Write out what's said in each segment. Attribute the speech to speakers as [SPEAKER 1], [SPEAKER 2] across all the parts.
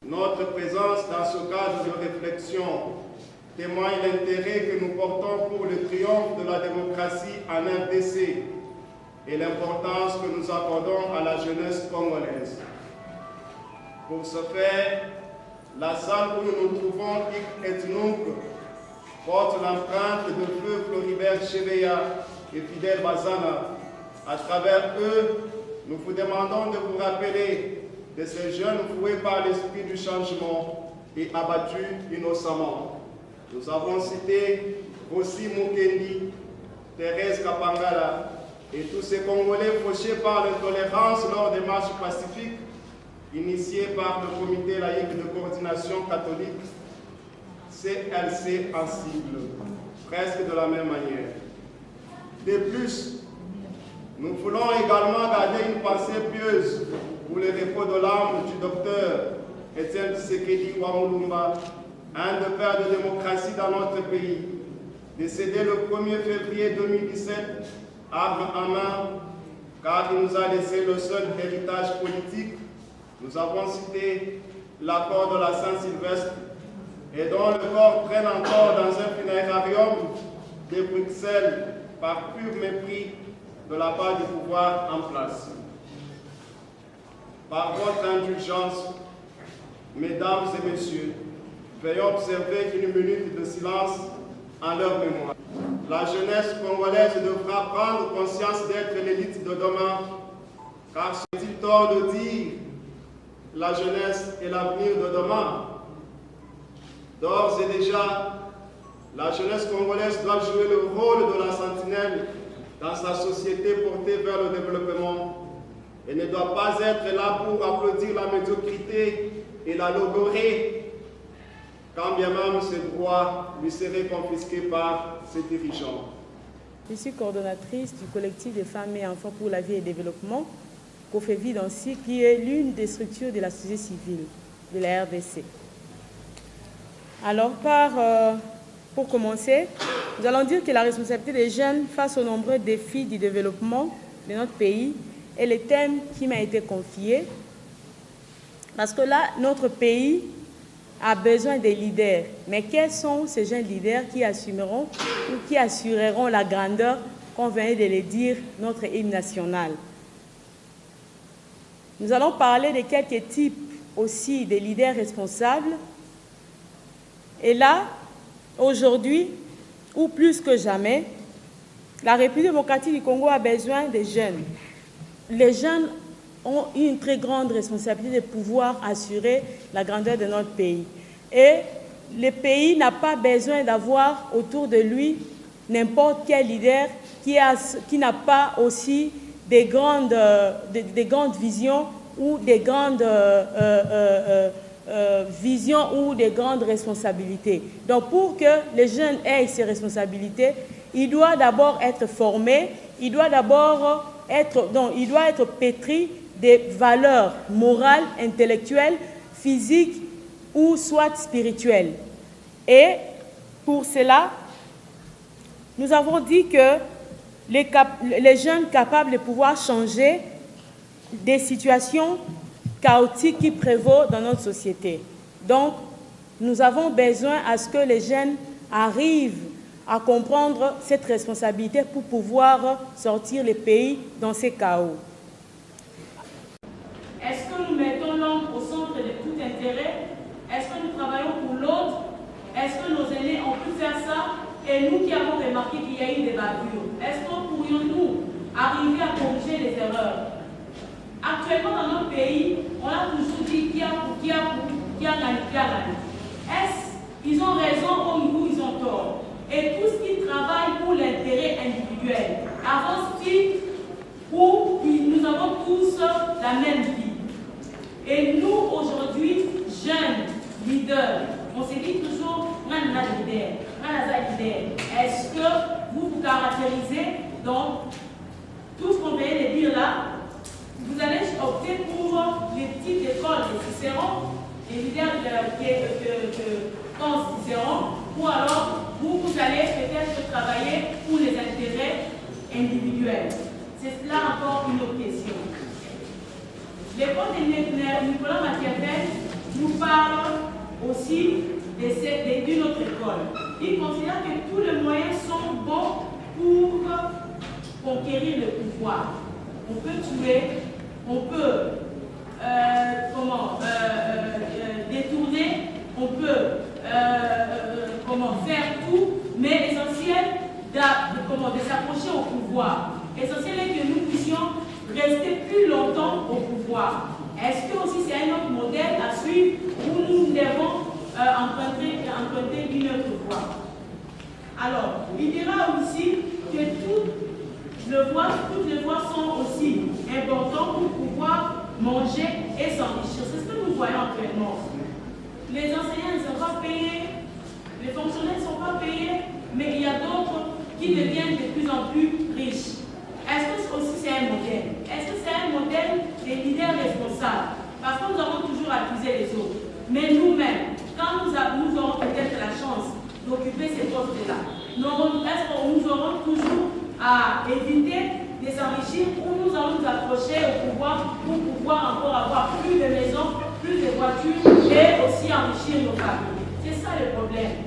[SPEAKER 1] Notre présence dans ce cadre de réflexion témoigne l'intérêt que nous portons pour le triomphe de la démocratie en RDC et l'importance que nous accordons à la jeunesse congolaise. Pour ce faire, la salle où nous nous trouvons, Etnouk, porte l'empreinte de feu Floribert Chebeya et Fidel Bazana. À travers eux, nous vous demandons de vous rappeler de ces jeunes voués par l'esprit du changement et abattus innocemment. Nous avons cité aussi Mukendi, Thérèse Kapangala et tous ces Congolais fauchés par l'intolérance lors des marches pacifiques initiées par le Comité laïque de coordination catholique, CLC en sigle, presque de la même manière. De plus, nous voulons également garder une pensée pieuse pour le repos de l'âme du docteur Etienne Tshisekedi Wamulumba, un des pères de démocratie dans notre pays, décédé le 1er février 2017, arme en main, car il nous a laissé le seul héritage politique. Nous avons cité l'accord de la Saint-Sylvestre et dont le corps traîne encore dans un funérarium de Bruxelles par pur mépris de la part du pouvoir en place. Par votre indulgence, mesdames et messieurs, veuillons observer une minute de silence en leur mémoire. La jeunesse congolaise devra prendre conscience d'être l'élite de demain, car c'est-il tort de dire la jeunesse est l'avenir de demain. D'ores et déjà, la jeunesse congolaise doit jouer le rôle de la sentinelle dans sa société portée vers le développement et ne doit pas être là pour applaudir la médiocrité et la logorer, quand bien même ses droits lui seraient confisqués par ses dirigeants.
[SPEAKER 2] Je suis coordonnatrice du collectif des femmes et enfants pour la vie et le développement, COFEVID-ANSI, qui est l'une des structures de la société civile de la RDC. Alors, pour commencer, nous allons dire que la responsabilité des jeunes face aux nombreux défis du développement de notre pays est le thème qui m'a été confié. Parce que là, notre pays a besoin des leaders. Mais quels sont ces jeunes leaders qui assumeront ou qui assureront la grandeur qu'on vient de le dire, notre hymne national? Nous allons parler de quelques types aussi de leaders responsables. Et là, aujourd'hui, ou plus que jamais, la République démocratique du Congo a besoin des jeunes. Les jeunes ont une très grande responsabilité de pouvoir assurer la grandeur de notre pays. Et le pays n'a pas besoin d'avoir autour de lui n'importe quel leader qui n'a pas aussi des grandes visions ou des grandes visions ou des grandes responsabilités. Donc pour que les jeunes aient ces responsabilités, il doit d'abord être formé, il doit être pétri des valeurs morales, intellectuelles, physiques ou soit spirituelles. Et pour cela, nous avons dit que les jeunes capables de pouvoir changer des situations chaotiques qui prévaut dans notre société. Donc, nous avons besoin à ce que les jeunes arrivent à comprendre cette responsabilité pour pouvoir sortir le pays dans ces chaos.
[SPEAKER 3] Est-ce que nous mettons l'homme au centre de tout intérêt? Est-ce que nous travaillons pour l'autre? Est-ce que nos aînés ont pu faire ça? Et nous qui avons remarqué qu'il y a eu des bavures, est-ce que pourrions-nous arriver à corriger les erreurs? Actuellement, dans notre pays, on a toujours dit qui a gagné. Est-ce qu'ils ont raison ou ils ont tort? Et tous qui travaillent pour l'intérêt individuel, avancent-ils ou nous avons tous la même vie? Et nous, aujourd'hui, jeunes leaders, on se dit toujours, est-ce que vous vous caractérisez dans tout ce qu'on vient de dire là? Vous allez opter pour les petites écoles de Cicéron, les leaders de Cicéron, ou alors vous allez peut-être travailler pour les intérêts individuels. C'est cela encore une autre question. L'école de Nicolas Machiavel nous parle aussi d'une autre école. Il considère que tous les moyens sont bons pour conquérir le pouvoir. On peut tuer, on peut détourner, on peut faire tout, mais l'essentiel de s'approcher au pouvoir. L'essentiel est que nous puissions rester plus longtemps au pouvoir. Est-ce que aussi c'est un autre modèle à suivre où nous devons emprunter une autre voie? Alors, il dira aussi que toutes les voies sont aussi importantes pour pouvoir manger et s'enrichir. C'est ce que nous voyons actuellement. Les enseignants ne sont pas payés, les fonctionnaires ne sont pas payés, mais il y a d'autres qui deviennent de plus en plus riches. Est-ce que aussi c'est un modèle? Est-ce que c'est un modèle des leaders responsables? Parce que nous avons toujours accusé les autres. Mais nous-mêmes, quand nous aurons peut-être la chance d'occuper ces postes-là, est-ce que nous aurons toujours à éviter de s'enrichir ou nous allons nous approcher au pouvoir pour pouvoir encore avoir plus de maisons, plus de voitures et aussi enrichir nos familles? C'est ça le problème.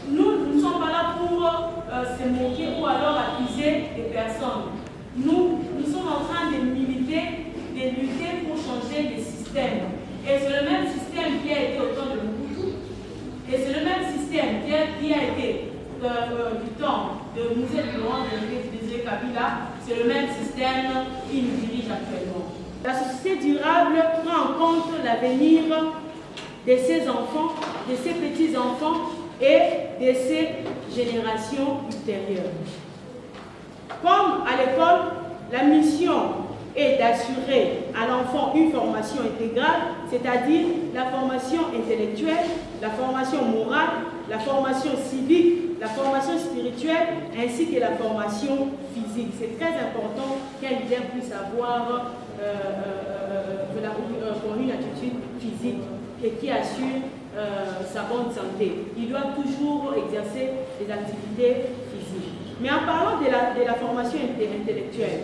[SPEAKER 3] Nous ne sommes pas là pour se moquer ou alors accuser des personnes. Nous sommes en train de lutter pour changer les systèmes. Et c'est le même système qui a été au temps de Mobutu. Et c'est le même système qui a été du temps de Mouzé Laurent de Kabila. C'est le même système qui nous dirige actuellement. La société durable prend en compte l'avenir de ses enfants, de ses petits-enfants et de ses générations ultérieures. Comme à l'école, la mission est d'assurer à l'enfant une formation intégrale, c'est-à-dire la formation intellectuelle, la formation morale, la formation civique, la formation spirituelle, ainsi que la formation physique. C'est très important qu'un leader puisse avoir une attitude physique et qui assure sa bonne santé. Il doit toujours exercer des activités physiques. Mais en parlant de la formation intellectuelle,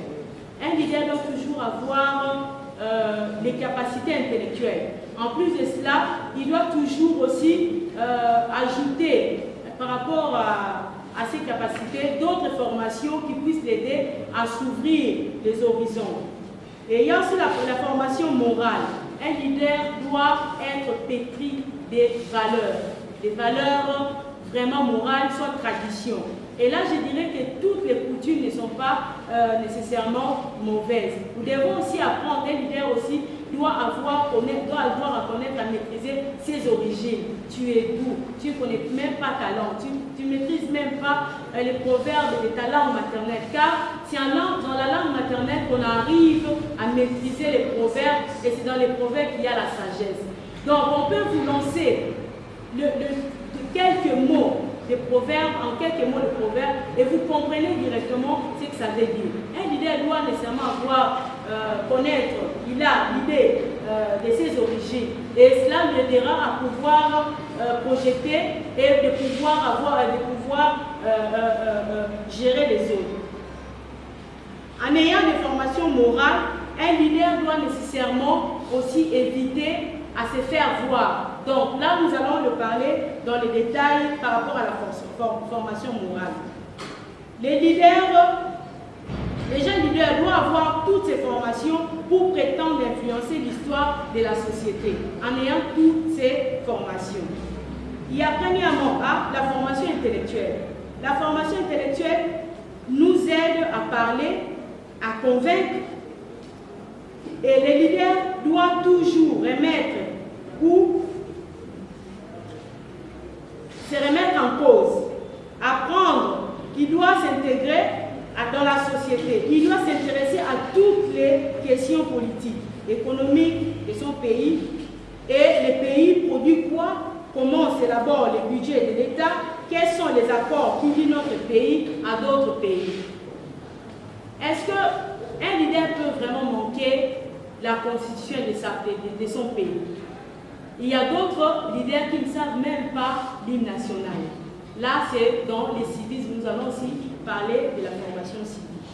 [SPEAKER 3] un leader doit toujours avoir les capacités intellectuelles. En plus de cela, il doit toujours aussi ajouter, par rapport à ses capacités, d'autres formations qui puissent l'aider à s'ouvrir les horizons. Et il y a aussi la formation morale. Un leader doit être pétri des valeurs vraiment morales, soit tradition. Et là, je dirais que toutes les coutumes ne sont pas nécessairement mauvaises. Nous devons aussi apprendre, un leader aussi doit apprendre à connaître, à maîtriser ses origines. Tu es d'où? Tu ne connais même pas ta langue. Tu ne maîtrises même pas les proverbes de ta langue maternelle. Car c'est dans la langue maternelle qu'on arrive à maîtriser les proverbes et c'est dans les proverbes qu'il y a la sagesse. Donc, on peut vous lancer quelques mots de proverbes, en quelques mots de proverbes, et vous comprenez directement ce que ça veut dire. Un leader doit nécessairement il a l'idée de ses origines, et cela lui aidera à pouvoir projeter et de pouvoir gérer les autres. En ayant des formations morales, un leader doit nécessairement aussi éviter à se faire voir. Donc là, nous allons le parler dans les détails par rapport à la formation morale. Les jeunes leaders doivent avoir toutes ces formations pour prétendre influencer l'histoire de la société en ayant toutes ces formations. Il y a premièrement la formation intellectuelle. La formation intellectuelle nous aide à parler, à convaincre, et les leaders doivent toujours remettre ou se remettre en cause, apprendre qu'il doit s'intégrer dans la société, il doit s'intéresser à toutes les questions politiques, économiques de son pays, et les pays produisent quoi, comment s'élabore le budget de l'État, quels sont les accords qui lient notre pays à d'autres pays. Est-ce qu'un leader peut vraiment manquer la constitution de son pays? Il y a d'autres leaders qui ne savent même pas l'hymne national. Là, c'est dans les civistes. Nous allons aussi parler de la formation civique.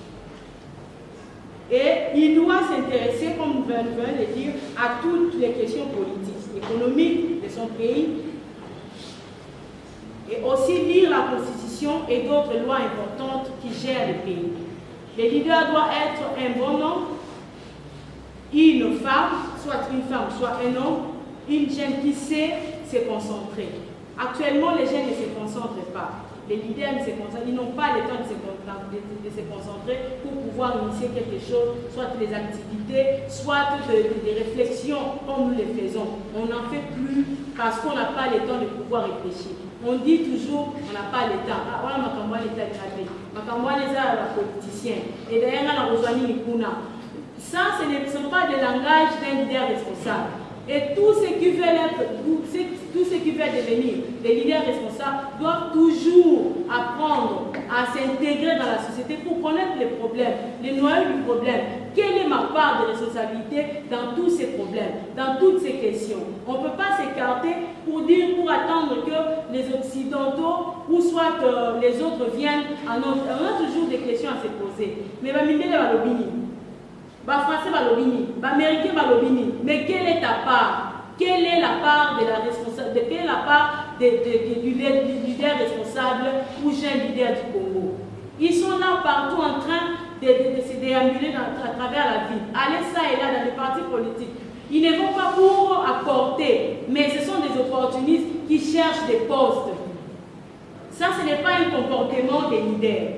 [SPEAKER 3] Et il doit s'intéresser, comme nous venons de le dire, à toutes les questions politiques, économique de son pays, et aussi lire la Constitution et d'autres lois importantes qui gèrent le pays. Le leader doit être un bon homme, une femme, soit une femme, soit un homme, une jeune qui sait se concentrer. Actuellement, les jeunes ne se concentrent pas. Les leaders ne se concentrent, ils n'ont pas le temps de se concentrer pour pouvoir initier quelque chose, soit des activités, soit des réflexions comme nous les faisons. On n'en fait plus parce qu'on n'a pas le temps de pouvoir réfléchir. On dit toujours on n'a pas le temps. Ah, voilà, ma l'État les a politiciens. Et d'ailleurs, on a rejoint Nikuna. Ça, ce ne sont pas des langages d'un leader responsable. Et tous ceux qui veulent devenir des leaders responsables doivent toujours apprendre à s'intégrer dans la société pour connaître les problèmes, les noyaux du problème. Quelle est ma part de responsabilité dans tous ces problèmes, dans toutes ces questions? On ne peut pas s'écarter pour attendre que les Occidentaux ou soit les autres viennent à notre... On a toujours des questions à se poser. Mais Français balobini, Américain balobini, mais quelle est ta part? Quelle est la part de la responsabilité? Quelle est la part du leader responsable ou jeune leader du Congo? Ils sont là partout en train de se déambuler à travers la ville. Aller ça et là dans les partis politiques. Ils ne vont pas pour apporter, mais ce sont des opportunistes qui cherchent des postes. Ça, ce n'est pas un comportement des leaders.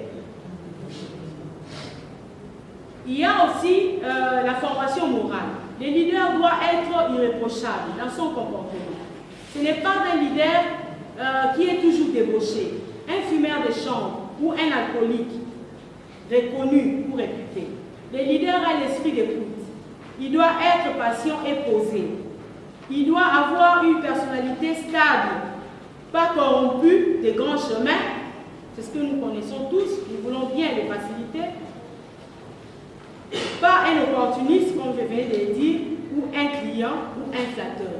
[SPEAKER 3] Il y a aussi la formation morale. Le leader doit être irréprochable dans son comportement. Ce n'est pas un leader qui est toujours débauché, un fumeur de chambre ou un alcoolique reconnu ou réputé. Le leader a l'esprit d'écoute. Il doit être patient et posé. Il doit avoir une personnalité stable, pas corrompue de grands chemins. C'est ce que nous connaissons tous, nous voulons bien les faciliter. Pas un opportuniste, comme je viens de le dire, ou un client, ou un flatteur.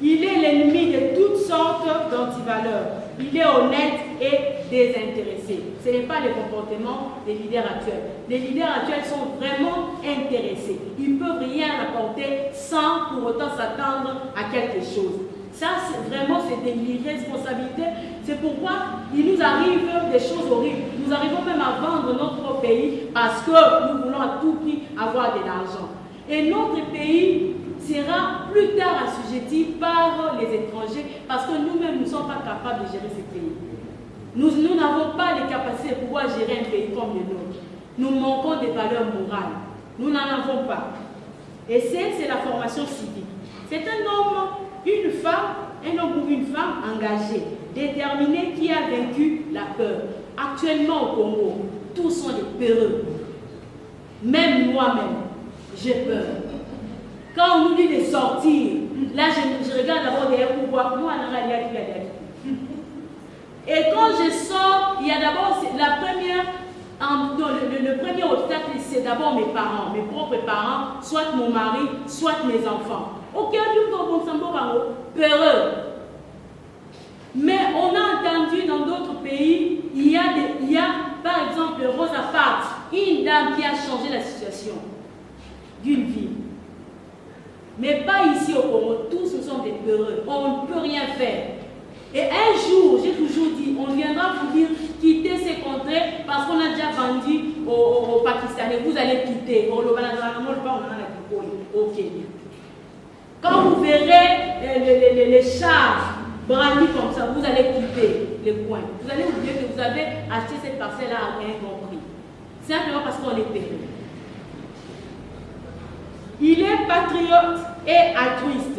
[SPEAKER 3] Il est l'ennemi de toutes sortes d'antivaleurs. Il est honnête et désintéressé. Ce n'est pas le comportement des leaders actuels. Les leaders actuels sont vraiment intéressés. Ils ne peuvent rien apporter sans pour autant s'attendre à quelque chose. Ça, vraiment, c'est des irresponsabilités. C'est pourquoi il nous arrive des choses horribles. Nous arrivons même à vendre notre pays parce que nous voulons à tout prix avoir de l'argent. Et notre pays sera plus tard assujetti par les étrangers parce que nous-mêmes ne sommes pas capables de gérer ce pays. Nous n'avons pas les capacités de pouvoir gérer un pays comme le nôtre. Nous manquons des valeurs morales. Nous n'en avons pas. Et c'est la formation civique. C'est un homme, une femme, un homme ou une femme engagée, déterminée, qui a vaincu la peur. Actuellement au Congo, tous sont des peureux. Même moi-même, j'ai peur. Quand on nous dit de sortir, là je regarde d'abord derrière pour voir nous on a et quand je sors, il y a d'abord la première, le premier obstacle, c'est d'abord mes parents, mes propres parents, soit mon mari, soit mes enfants. Ok, peureux. Mais on a entendu dans d'autres pays, il y a par exemple Rosa Parks, une dame qui a changé la situation d'une ville. Mais pas ici au Congo, tous nous sommes des peureux, on ne peut rien faire. Et un jour, j'ai toujours dit, on viendra vous dire quitter ces contrées parce qu'on a déjà vendu aux Pakistanais. Vous allez quitter. Ok. Quand vous verrez les chars brandis comme ça, vous allez quitter les coins. Vous allez oublier que vous avez acheté cette parcelle-là à un bon prix. Simplement parce qu'on est payé. Il est patriote et altruiste.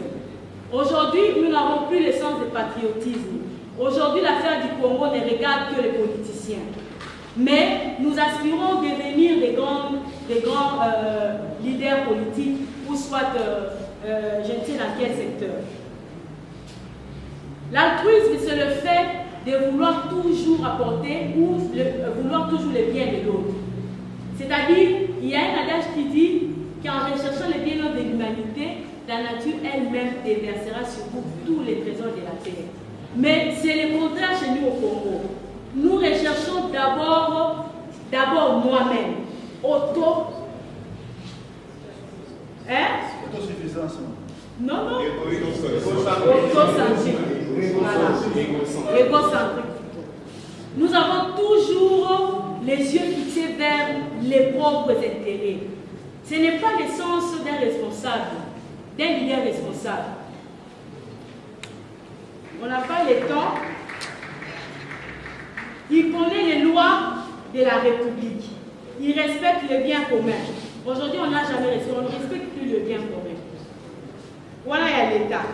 [SPEAKER 3] Aujourd'hui, nous n'avons plus le sens de patriotisme. Aujourd'hui, l'affaire du Congo ne regarde que les politiciens. Mais nous aspirons à devenir des grands leaders politiques, ou soit, je ne sais dans quel secteur. L'altruisme, c'est le fait de vouloir toujours apporter ou vouloir toujours le bien de l'autre. C'est-à-dire, il y a un adage qui dit qu'en recherchant le bien de l'humanité, la nature elle-même déversera sur vous tous les trésors de la terre. Mais c'est le contraire chez nous au Congo. Nous recherchons d'abord moi-même. Autosuffisance. Non, non. Égocentrique. Voilà. Égocentrique. Nous avons toujours les yeux fixés vers les propres intérêts. Ce n'est pas l'essence d'un responsable, d'un leader responsable. On n'a pas le temps. Il connaît les lois de la République. Il respecte le bien commun. Aujourd'hui, on n'a jamais respecté, on ne respecte plus le bien commun. Voilà, il y a l'État.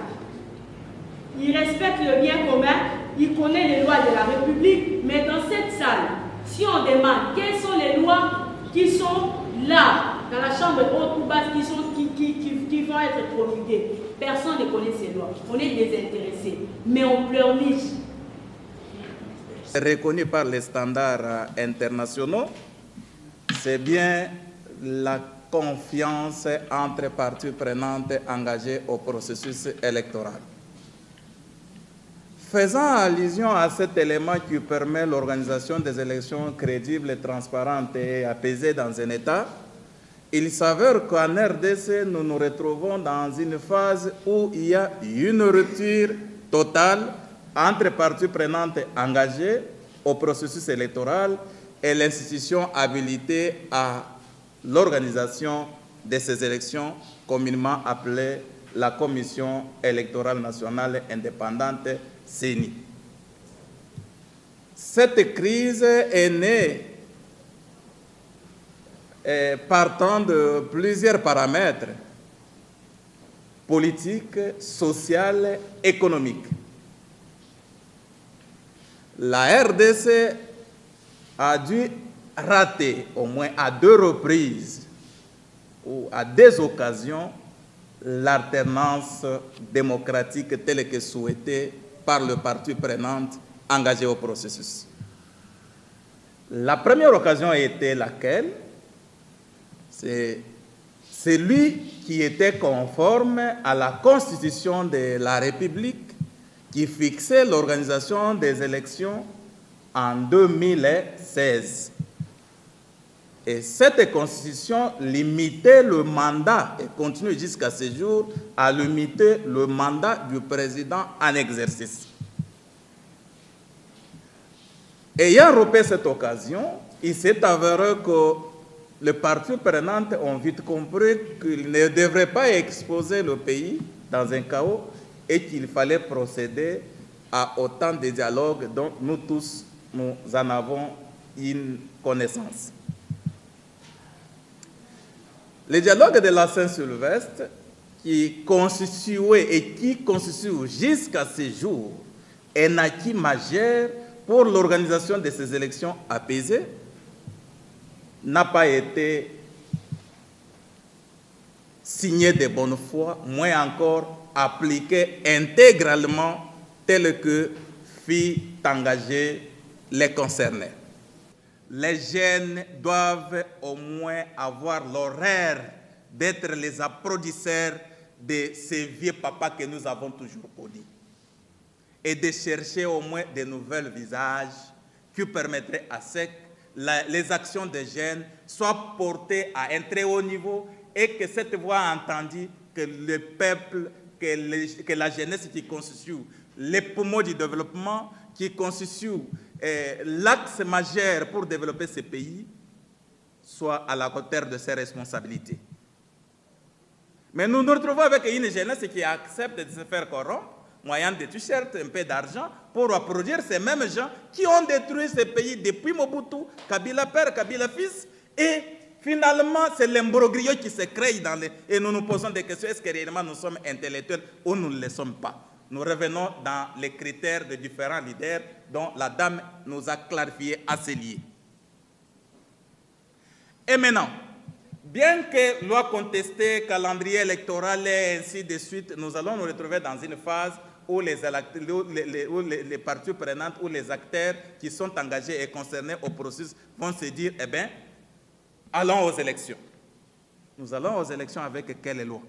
[SPEAKER 3] Il respecte le bien commun, il connaît les lois de la République, mais dans cette salle, si on demande quelles sont les lois qui sont là, dans la chambre haute ou basse, qui vont être promulguées, personne ne connaît ces lois. On est désintéressé, mais on pleurniche.
[SPEAKER 4] Reconnu par les standards internationaux, c'est bien la confiance entre parties prenantes engagées au processus électoral. Faisant allusion à cet élément qui permet l'organisation des élections crédibles, transparentes et apaisées dans un État, il s'avère qu'en RDC, nous nous retrouvons dans une phase où il y a une rupture totale entre parties prenantes engagées au processus électoral et l'institution habilitée à l'organisation de ces élections, communément appelée la Commission électorale nationale indépendante, CENI. Cette crise est née partant de plusieurs paramètres politiques, sociaux, économiques. La RDC a dû rater au moins à 2 reprises ou à des occasions l'alternance démocratique telle que souhaitée par le parti prenante engagé au processus. La première occasion a été laquelle? C'est celui qui était conforme à la Constitution de la République qui fixait l'organisation des élections en 2016. Et cette Constitution limitait le mandat, et continue jusqu'à ce jour, à limiter le mandat du président en exercice. Ayant repéré cette occasion, il s'est avéré que les parties prenantes ont vite compris qu'ils ne devraient pas exposer le pays dans un chaos et qu'il fallait procéder à autant de dialogues dont nous tous, nous en avons une connaissance. Le dialogue de la Saint-Sylvestre, qui constituait et qui constitue jusqu'à ce jour un acquis majeur pour l'organisation de ces élections apaisées, n'a pas été signé de bonne foi, moins encore appliqué intégralement tel que fit engager les concernés. Les jeunes doivent au moins avoir l'horaire d'être les applaudisseurs de ces vieux papas que nous avons toujours connus et de chercher au moins de nouveaux visages qui permettraient à ce que les actions des jeunes soient portées à un très haut niveau et que cette voix entendue, que le peuple, que la jeunesse qui constitue les poumons du développement, qui constitue l'axe majeur pour développer ce pays, soit à la hauteur de ses responsabilités. Mais nous nous retrouvons avec une jeunesse qui accepte de se faire corrompre, moyen de t-shirts, un peu d'argent, pour produire ces mêmes gens qui ont détruit ce pays depuis Mobutu, Kabila père, Kabila fils, et finalement, c'est l'imbroglio qui se crée et nous nous posons des questions, est-ce que réellement nous sommes intellectuels ou nous ne le sommes pas? Nous revenons dans les critères de différents leaders dont la dame nous a clarifié assez liés. Et maintenant, bien que loi contestée, calendrier électoral et ainsi de suite, nous allons nous retrouver dans une phase où les parties prenantes ou les acteurs qui sont engagés et concernés au processus vont se dire, eh bien, allons aux élections. Nous allons aux élections avec quelle loi?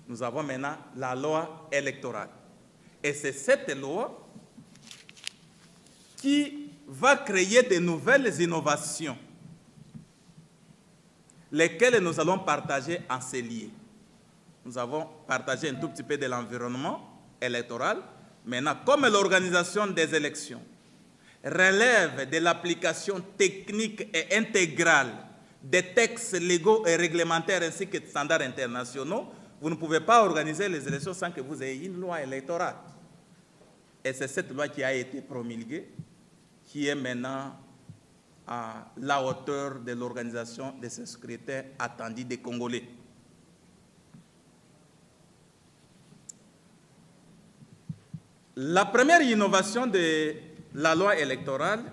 [SPEAKER 4] Nous avons maintenant la loi électorale. Et c'est cette loi qui va créer de nouvelles innovations, lesquelles nous allons partager en ces liens. nous avons partagé un tout petit peu de l'environnement électoral. Maintenant, comme l'organisation des élections relève de l'application technique et intégrale des textes légaux et réglementaires ainsi que de standards internationaux, vous ne pouvez pas organiser les élections sans que vous ayez une loi électorale. Et c'est cette loi qui a été promulguée, qui est maintenant à la hauteur de l'organisation de ce scrutin attendu des Congolais. La première innovation de la loi électorale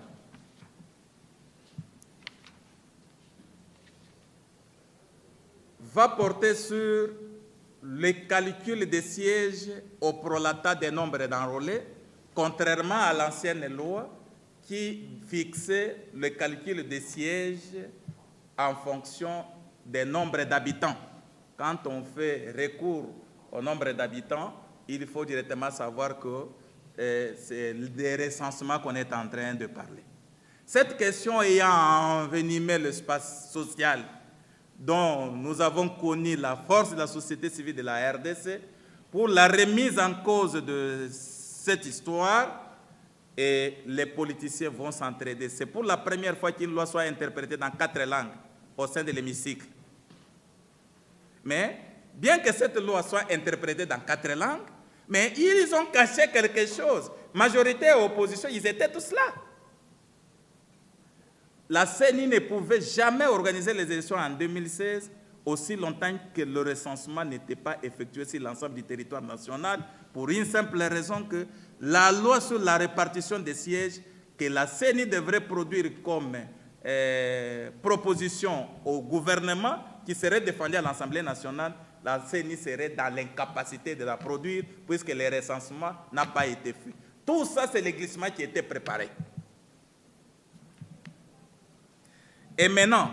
[SPEAKER 4] va porter sur le calcul des sièges au prorata des nombres d'enrôlés, contrairement à l'ancienne loi qui fixait le calcul des sièges en fonction des nombres d'habitants. Quand on fait recours au nombre d'habitants, il faut directement savoir que c'est des recensements qu'on est en train de parler. Cette question ayant envenimé l'espace social dont nous avons connu la force de la société civile de la RDC, pour la remise en cause de cette histoire, et les politiciens vont s'entraider. C'est pour la première fois qu'une loi soit interprétée dans 4 langues au sein de l'hémicycle. Mais, bien que cette loi soit interprétée dans 4 langues, mais ils ont caché quelque chose. Majorité et opposition, ils étaient tous là. La CENI ne pouvait jamais organiser les élections en 2016 aussi longtemps que le recensement n'était pas effectué sur l'ensemble du territoire national, pour une simple raison que la loi sur la répartition des sièges que la CENI devrait produire comme proposition au gouvernement qui serait défendue à l'Assemblée nationale, la CENI serait dans l'incapacité de la produire puisque le recensement n'a pas été fait. Tout ça, c'est le glissement qui était préparé. Et maintenant,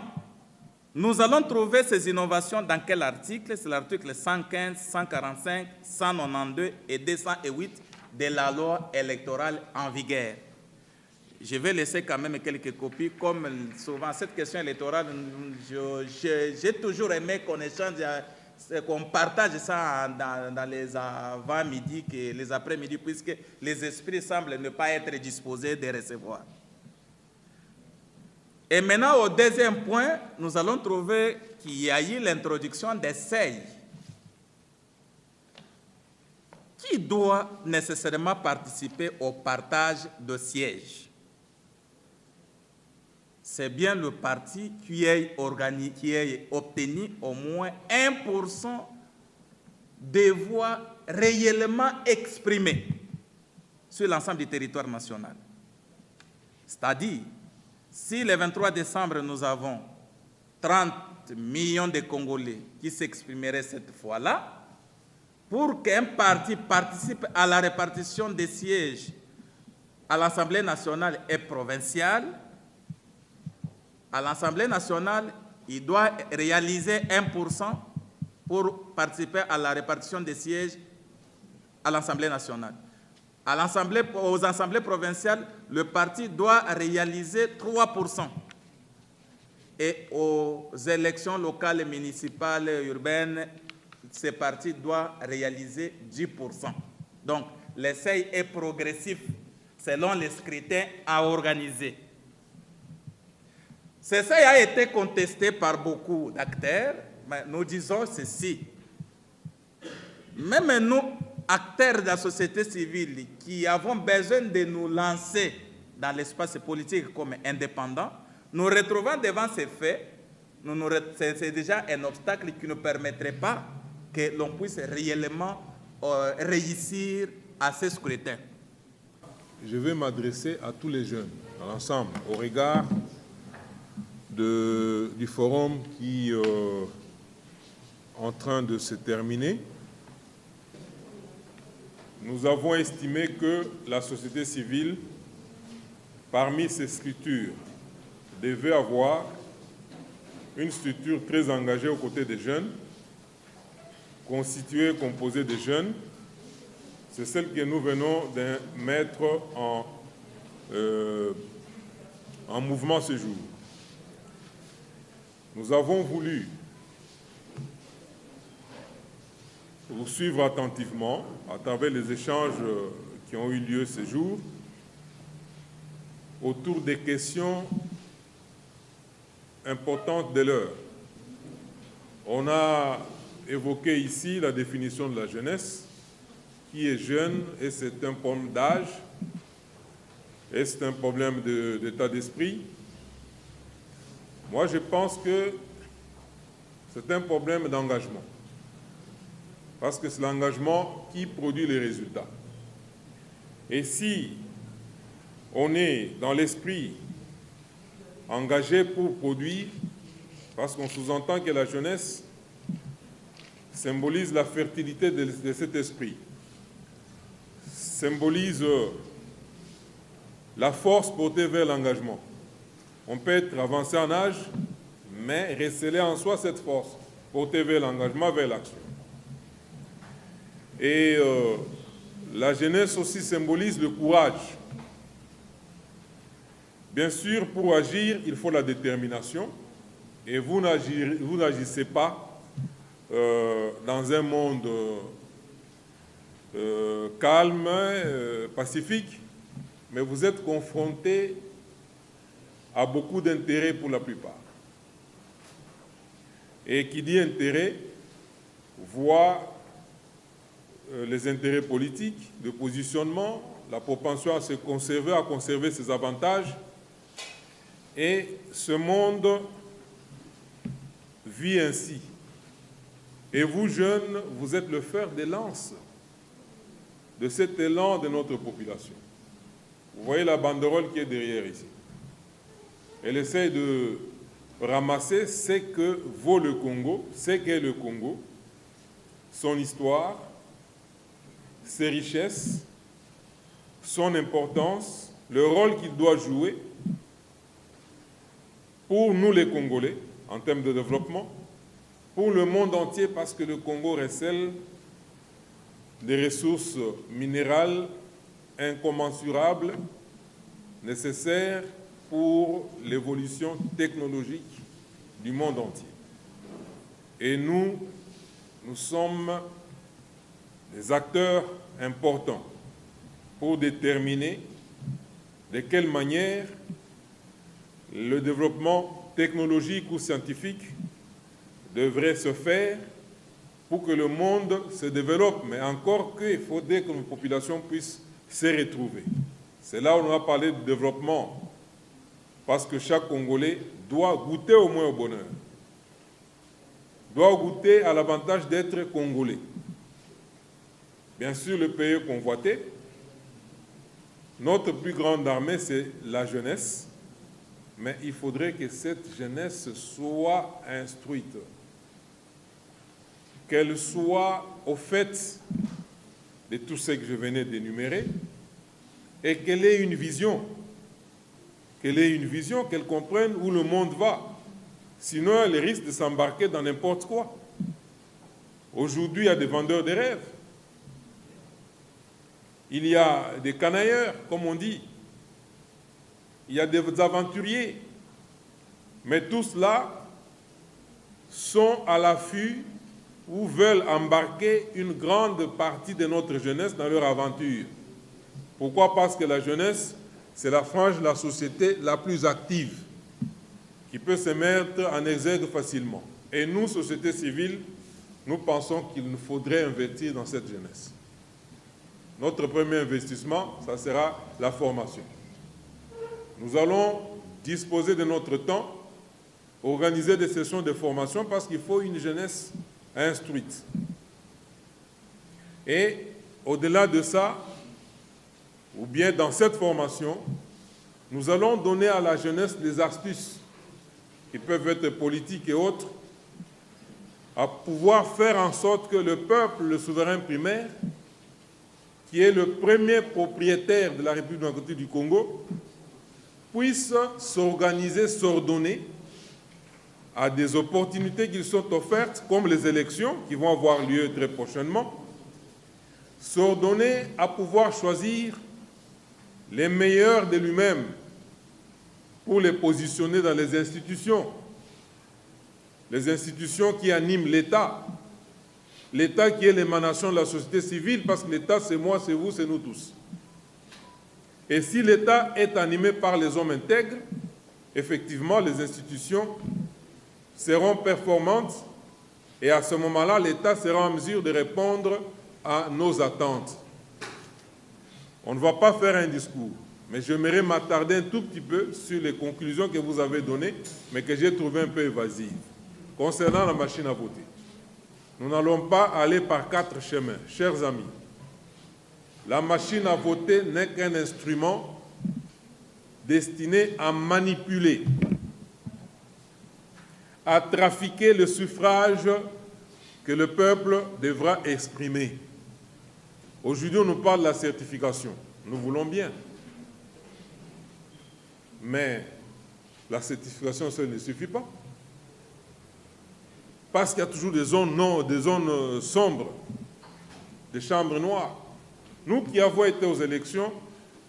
[SPEAKER 4] nous allons trouver ces innovations dans quel article? C'est l'article 115, 145, 192 et 208 de la loi électorale en vigueur. Je vais laisser quand même quelques copies. Comme souvent, cette question électorale, j'ai toujours aimé qu'on échange, qu'on partage ça dans les avant-midi, les après-midi, puisque les esprits semblent ne pas être disposés de recevoir. Et maintenant, au deuxième point, nous allons trouver qu'il y a eu l'introduction des seuils. Qui doit nécessairement participer au partage de sièges? C'est bien le parti qui ait obtenu au moins 1% des voix réellement exprimées sur l'ensemble du territoire national. C'est-à-dire, si le 23 décembre, nous avons 30 millions de Congolais qui s'exprimeraient cette fois-là, pour qu'un parti participe à la répartition des sièges à l'Assemblée nationale et provinciale, à l'Assemblée nationale, il doit réaliser 1% pour participer à la répartition des sièges à l'Assemblée nationale. Aux assemblées provinciales, le parti doit réaliser 3%. Et aux élections locales, municipales, urbaines, ce parti doit réaliser 10%. Donc, le seuil est progressif selon les scrutins à organiser. Ce seuil a été contesté par beaucoup d'acteurs, mais nous disons ceci. Même nous, acteurs de la société civile qui avons besoin de nous lancer dans l'espace politique comme indépendants, nous retrouvons devant ces faits, c'est déjà un obstacle qui ne permettrait pas que l'on puisse réellement réussir à ce scrutin.
[SPEAKER 5] Je vais m'adresser à tous les jeunes, dans l'ensemble, au regard du forum qui est en train de se terminer. Nous avons estimé que la société civile, parmi ses structures, devait avoir une structure très engagée aux côtés des jeunes, constituée, composée de jeunes. C'est celle que nous venons de mettre en mouvement ce jour. Nous avons voulu vous suivre attentivement à travers les échanges qui ont eu lieu ces jours autour des questions importantes de l'heure. On a évoqué ici la définition de la jeunesse, qui est jeune, et c'est un problème d'âge, et c'est un problème d'état d'esprit. Moi, je pense que c'est un problème d'engagement, parce que c'est l'engagement qui produit les résultats. Et si on est dans l'esprit engagé pour produire, parce qu'on sous-entend que la jeunesse symbolise la fertilité de cet esprit, symbolise la force portée vers l'engagement. On peut être avancé en âge, mais recéler en soi cette force portée vers l'engagement, vers l'action. Et la jeunesse aussi symbolise le courage. Bien sûr, pour agir, il faut la détermination. Et vous n'agissez pas dans un monde calme, pacifique, mais vous êtes confrontés à beaucoup d'intérêts pour la plupart. Et qui dit intérêt voit les intérêts politiques, de positionnement, la propension à se conserver, à conserver ses avantages. Et ce monde vit ainsi. Et vous, jeunes, vous êtes le fer de lance de cet élan de notre population. Vous voyez la banderole qui est derrière ici. Elle essaie de ramasser ce que vaut le Congo, ce qu'est le Congo, son histoire, ses richesses, son importance, le rôle qu'il doit jouer pour nous les Congolais en termes de développement, pour le monde entier parce que le Congo recèle des ressources minérales incommensurables nécessaires pour l'évolution technologique du monde entier. Et nous sommes des acteurs importants pour déterminer de quelle manière le développement technologique ou scientifique devrait se faire pour que le monde se développe, mais encore qu'il faudrait que nos populations puissent se retrouver. C'est là où on a parlé de développement, parce que chaque Congolais doit goûter au moins au bonheur, doit goûter à l'avantage d'être Congolais. Bien sûr, le pays convoité, notre plus grande armée, c'est la jeunesse, mais il faudrait que cette jeunesse soit instruite, qu'elle soit au fait de tout ce que je venais d'énumérer, et qu'elle ait une vision, qu'elle comprenne où le monde va. Sinon, elle risque de s'embarquer dans n'importe quoi. Aujourd'hui, il y a des vendeurs de rêves. Il y a des canailleurs, comme on dit. Il y a des aventuriers. Mais tous cela sont à l'affût ou veulent embarquer une grande partie de notre jeunesse dans leur aventure. Pourquoi? Parce que la jeunesse, c'est la frange de la société la plus active, qui peut se mettre en exergue facilement. Et nous, société civile, nous pensons qu'il nous faudrait investir dans cette jeunesse. Notre premier investissement, ça sera la formation. Nous allons disposer de notre temps, organiser des sessions de formation parce qu'il faut une jeunesse instruite. Et au-delà de ça, ou bien dans cette formation, nous allons donner à la jeunesse des astuces qui peuvent être politiques et autres, à pouvoir faire en sorte que le peuple, le souverain primaire, qui est le premier propriétaire de la République démocratique du Congo, puisse s'organiser, s'ordonner à des opportunités qui sont offertes, comme les élections qui vont avoir lieu très prochainement, s'ordonner à pouvoir choisir les meilleurs de lui-même pour les positionner dans les institutions qui animent l'État, l'État qui est l'émanation de la société civile, parce que l'État, c'est moi, c'est vous, c'est nous tous. Et si l'État est animé par les hommes intègres, effectivement, les institutions seront performantes et à ce moment-là, l'État sera en mesure de répondre à nos attentes. On ne va pas faire un discours, mais j'aimerais m'attarder un tout petit peu sur les conclusions que vous avez données, mais que j'ai trouvées un peu évasives. Concernant la machine à voter, nous n'allons pas aller par 4 chemins. Chers amis, la machine à voter n'est qu'un instrument destiné à manipuler, à trafiquer le suffrage que le peuple devra exprimer. Aujourd'hui, on nous parle de la certification. Nous voulons bien. Mais la certification seule ne suffit pas. Parce qu'il y a toujours des zones sombres, des chambres noires. Nous qui avons été aux élections,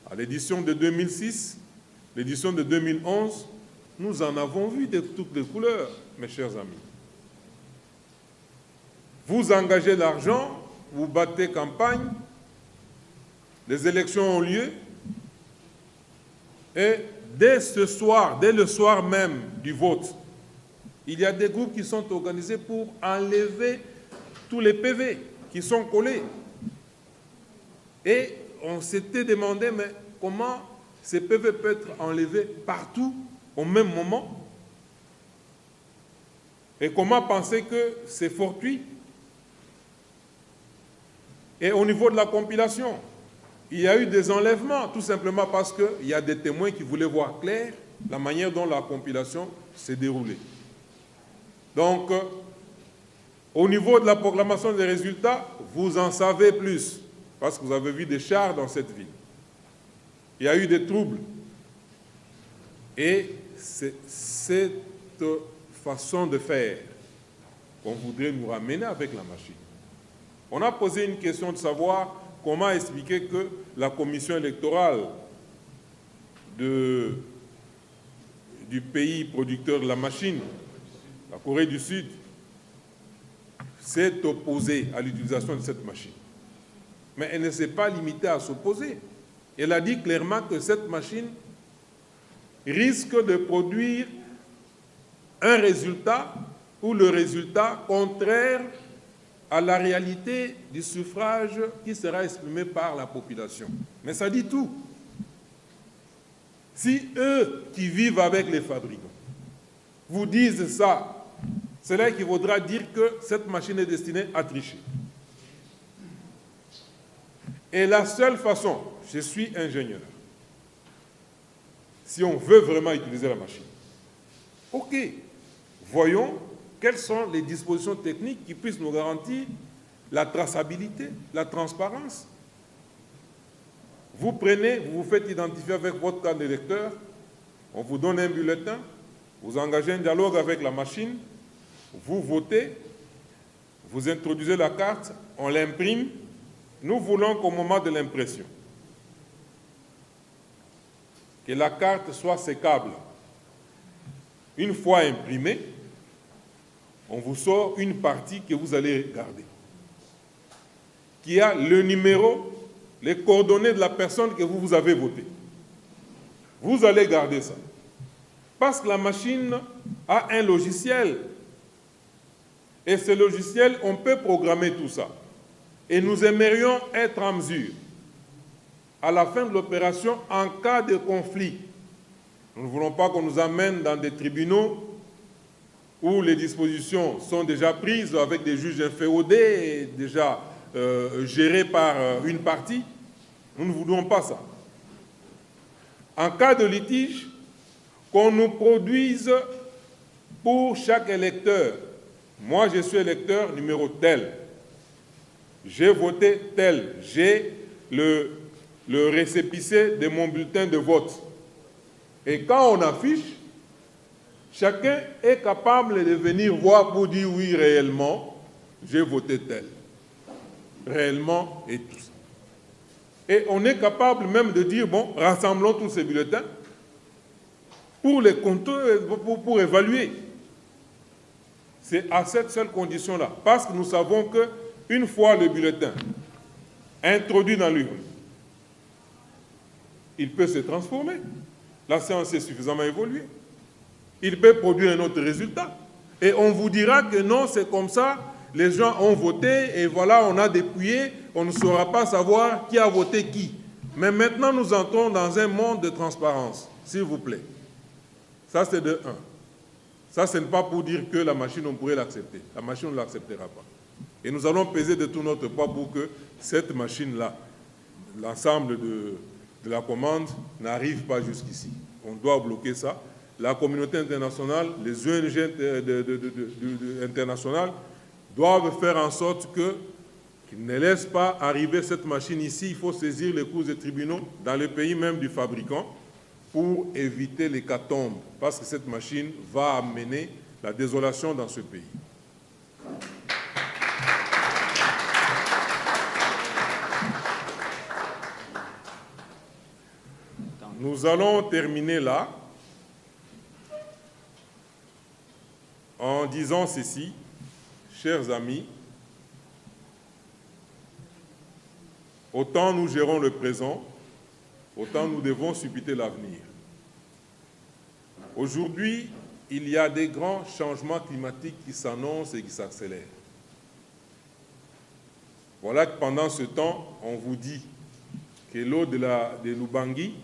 [SPEAKER 5] à l'édition de 2006, l'édition de 2011, nous en avons vu de toutes les couleurs, mes chers amis. Vous engagez l'argent, vous battez campagne, les élections ont lieu, et dès le soir même du vote, il y a des groupes qui sont organisés pour enlever tous les PV qui sont collés. Et on s'était demandé, mais comment ces PV peuvent être enlevés partout au même moment? Et comment penser que c'est fortuit? Et au niveau de la compilation, il y a eu des enlèvements, tout simplement parce qu'il y a des témoins qui voulaient voir clair la manière dont la compilation s'est déroulée. Donc, au niveau de la proclamation des résultats, vous en savez plus, parce que vous avez vu des chars dans cette ville. Il y a eu des troubles. Et c'est cette façon de faire qu'on voudrait nous ramener avec la machine. On a posé une question de savoir comment expliquer que la commission électorale du pays producteur de la machine, la Corée du Sud, s'est opposée à l'utilisation de cette machine. Mais elle ne s'est pas limitée à s'opposer. Elle a dit clairement que cette machine risque de produire un résultat ou le résultat contraire à la réalité du suffrage qui sera exprimé par la population. Mais ça dit tout. Si eux qui vivent avec les fabricants vous disent ça, cela équivaudra dire que cette machine est destinée à tricher. Et la seule façon, je suis ingénieur, si on veut vraiment utiliser la machine, ok, voyons quelles sont les dispositions techniques qui puissent nous garantir la traçabilité, la transparence. Vous prenez, vous vous faites identifier avec votre carte d'électeur, on vous donne un bulletin, vous engagez un dialogue avec la machine, vous votez, vous introduisez la carte, on l'imprime. Nous voulons qu'au moment de l'impression, que la carte soit sécable. Une fois imprimée, on vous sort une partie que vous allez garder, qui a le numéro, les coordonnées de la personne que vous avez votée. Vous allez garder ça. Parce que la machine a un logiciel. Et ce logiciel, on peut programmer tout ça. Et nous aimerions être en mesure, à la fin de l'opération, en cas de conflit, nous ne voulons pas qu'on nous amène dans des tribunaux où les dispositions sont déjà prises avec des juges inféodés et déjà gérés par une partie. Nous ne voulons pas ça. En cas de litige, qu'on nous produise pour chaque électeur. Moi, je suis électeur numéro tel. J'ai voté tel. J'ai le récépissé de mon bulletin de vote. Et quand on affiche, chacun est capable de venir voir pour dire oui, réellement, j'ai voté tel. Réellement, et tout ça. Et on est capable même de dire, bon, rassemblons tous ces bulletins pour les compter, pour évaluer. C'est à cette seule condition-là. Parce que nous savons que une fois le bulletin introduit dans l'urne, il peut se transformer. La séance est suffisamment évoluée. Il peut produire un autre résultat. Et on vous dira que non, c'est comme ça, les gens ont voté et voilà, on a dépouillé, on ne saura pas savoir qui a voté qui. Mais maintenant, nous entrons dans un monde de transparence, s'il vous plaît. Ça, c'est de 1. Ça, ce n'est pas pour dire que la machine, on pourrait l'accepter. La machine, on ne l'acceptera pas. Et nous allons peser de tout notre poids pour que cette machine-là, l'ensemble de la commande, n'arrive pas jusqu'ici. On doit bloquer ça. La communauté internationale, les ONG internationales doivent faire en sorte qu'ils ne laissent pas arriver cette machine ici. Il faut saisir les cours des tribunaux dans le pays même du fabricant pour éviter l'hécatombe, parce que cette machine va amener la désolation dans ce pays. Nous allons terminer là en disant ceci, chers amis, autant nous gérons le présent, autant nous devons supporter l'avenir. Aujourd'hui, il y a des grands changements climatiques qui s'annoncent et qui s'accélèrent. Voilà que pendant ce temps, on vous dit que l'eau de l'Ubangi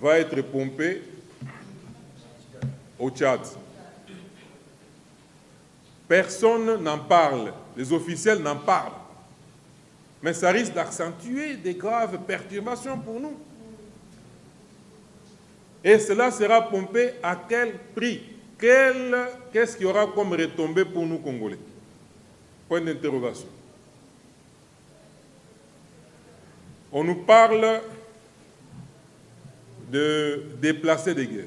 [SPEAKER 5] va être pompée au Tchad. Personne n'en parle, les officiels n'en parlent. Mais ça risque d'accentuer des graves perturbations pour nous. Et cela sera pompé à quel prix? Qu'est-ce qu'il y aura comme retombée pour nous, Congolais? Point d'interrogation. On nous parle de déplacer des guerres.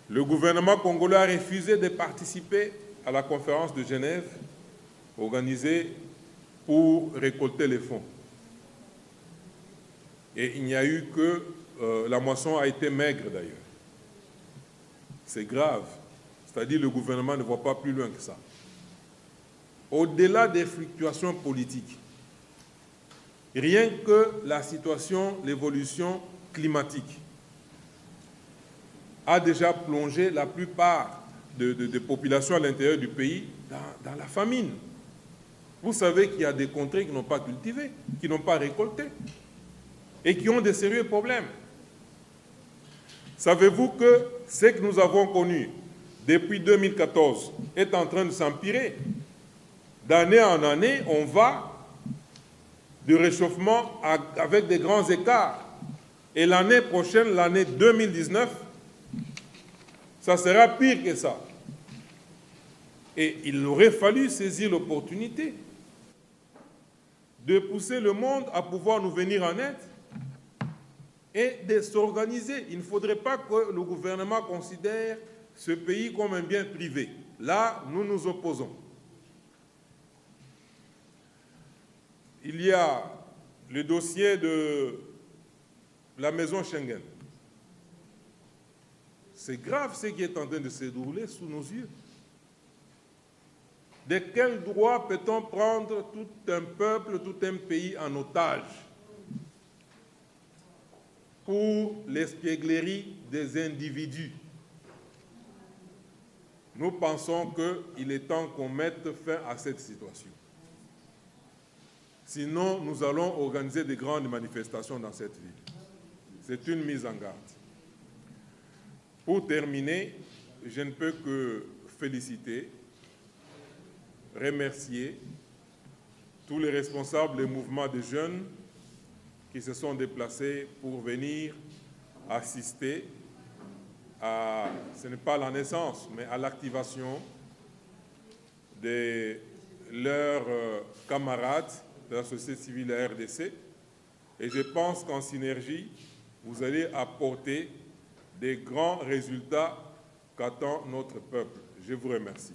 [SPEAKER 5] Le gouvernement congolais a refusé de participer à la conférence de Genève organisée pour récolter les fonds. Et il n'y a eu que... la moisson a été maigre d'ailleurs. C'est grave. C'est-à-dire que le gouvernement ne voit pas plus loin que ça. Au-delà des fluctuations politiques, rien que la situation, l'évolution climatique a déjà plongé la plupart des populations à l'intérieur du pays dans la famine. Vous savez qu'il y a des contrées qui n'ont pas cultivé, qui n'ont pas récolté et qui ont des sérieux problèmes. Savez-vous que ce que nous avons connu depuis 2014 est en train de s'empirer? D'année en année, on va de réchauffement avec des grands écarts. Et l'année prochaine, l'année 2019, ça sera pire que ça. Et il aurait fallu saisir l'opportunité de pousser le monde à pouvoir nous venir en aide et de s'organiser. Il ne faudrait pas que le gouvernement considère ce pays comme un bien privé. Là, nous nous opposons. Il y a le dossier de la maison Schengen. C'est grave ce qui est en train de se dérouler sous nos yeux. De quel droit peut-on prendre tout un peuple, tout un pays en otage pour l'espièglerie des individus? Nous pensons qu'il est temps qu'on mette fin à cette situation. Sinon, nous allons organiser des grandes manifestations dans cette ville. C'est une mise en garde. Pour terminer, je ne peux que féliciter, remercier tous les responsables des mouvements de jeunes qui se sont déplacés pour venir assister à, ce n'est pas la naissance, mais à l'activation de leurs camarades de la société civile à RDC. Et je pense qu'en synergie, vous allez apporter des grands résultats qu'attend notre peuple. Je vous remercie.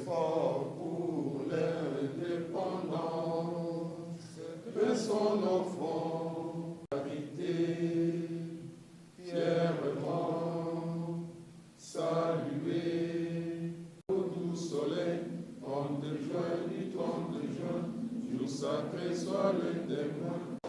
[SPEAKER 1] Pour l'indépendance de son enfant, habité fièrement
[SPEAKER 6] après soit le témoin.